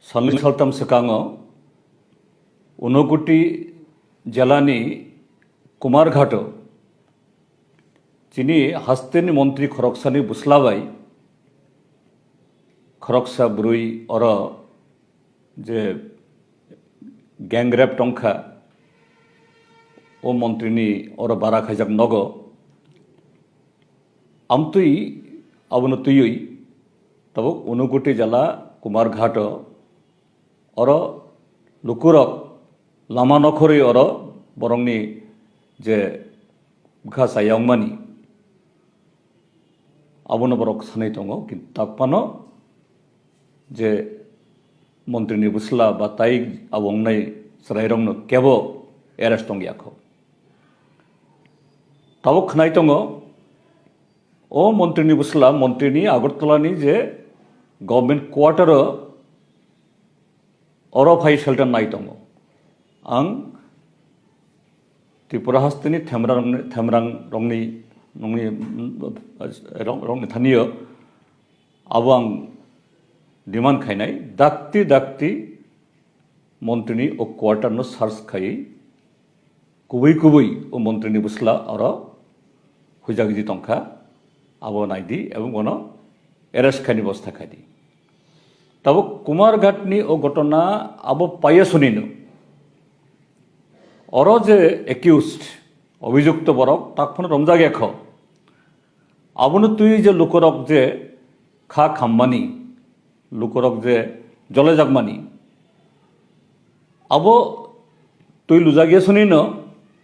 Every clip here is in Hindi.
Salmi Saltam Sekango, Unoguti Jalani Kumarghato, Chini Hasteni Montri Khoroksani Buslavai, Khoroksa Brui Ora, যে গ্যাংরেপ টংখা ও মন্ত্রিনি ওর বারা খাইজাক নগ আমতুই আবন তুই তব অনুগুটি জেলা কুমারঘাট অর লুকুরক লামা নখরি অর বরংনি যে ঘা সায়াংমানি আবন বরক সানাই দङ কিন্তু তাকপানো যে মন্ত্রিনি বুসলা বা তাই আবংনাই সরাইরংনো কেবো এরেস্ট দङ ইয়াখো তাবো খনাই দङ ও মন্ত্রিনি বুসলা মন্ত্রিনি আগরতলানি যে গভর্নমেন্ট কোয়ার্টার অরফাই শেল্টার নাই দङ आं त्रिपुरा हास्तिनि थेमरां रंनि थानिय आबो आं डिमांड खायनाय दाक्ति मन्त्रिनि ओ क्वार्टर नो सार्च खायै कुबै ओ मन्त्रिनि बुसला और हुजागिदि टंका आबो नायदि एवं गनो एरेस्ट खायनि बस्था खायदि तब कुमारघाटनि ओ घटना आबो पाइया सुनिनो और जे एक्यूज्ड अभियुक्त बरक ताक फन रमजागे ख आबनो तुई जे लुकरक जे खा खाममानी लुकरक जे जले जागमानी आबो तुई लुजागे सुनिनो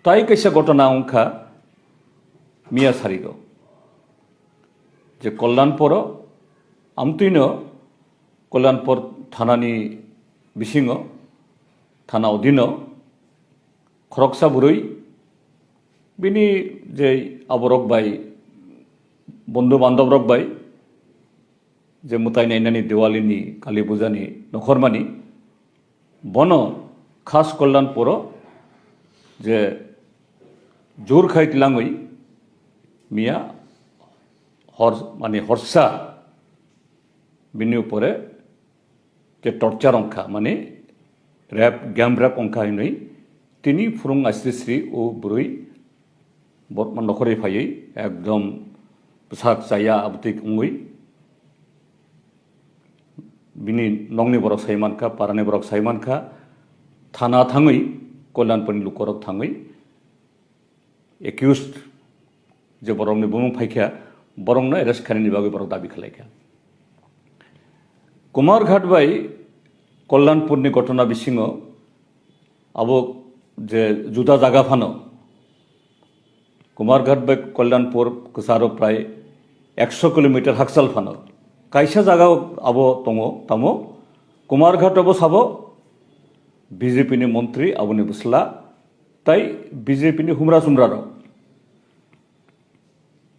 ताई कैसा घटना अंखा मिया सारिगो जे कल्याणपुर आमतुइनो कल्याणपुर थानानि बिसिङो थाना अधीनो खरकसा बुरै बिनि जे आबरक बाय बंधु बान्धव रक बाय जे मुताय नायनानि दिवालीनि काली पूजानि नखरमानि बन खास कल्याणपुर जे जोर खायतिलाङै मिया हर माने हरसा बिनि उपरे जे टर्चार अंखा माने रैप गैम रैप अंखा हिनै তিনি ফুরুং আশ্রিশ্রী ও বুড়ই বর্তমান নখরে ফাইयै একদম পোশাক চাইয়া আবতিক উঙৈ বিনি নংনি বরক সাইমানখা পারানি বরক সাইমানখা থানা থাङै कल्याणपुरनि लुकरक थाङै एक्यूज्ड जे बरंनि बुमुं फायखा बरंनो एरेस्ट खानायनि बागै बरक दाबि खालायखा कुमारघाट बाय कल्याणपुरनि घटना बिसिङो आबो जे जुदा जागा फानो कुमारघाट बाय कल्याणपुर गोसारो प्राय 100 किलोमीटर हाकसाल फानो कायसा जागा आबो दङ तामो कुमारघाट आबो साबो बीजेपी नि मंत्री आबोनि बुसला ताई बीजेपी नि हुमरा सुमरा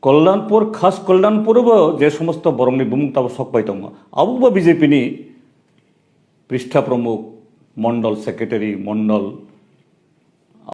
कल्याणपुर खास कल्याणपुरबो जे समस्त बरंनि बुमुं ताबो सकबाय दङ आबोबो बीजेपी नि पृष्ठा प्रमुख मंडल सेक्रेटारि मंडल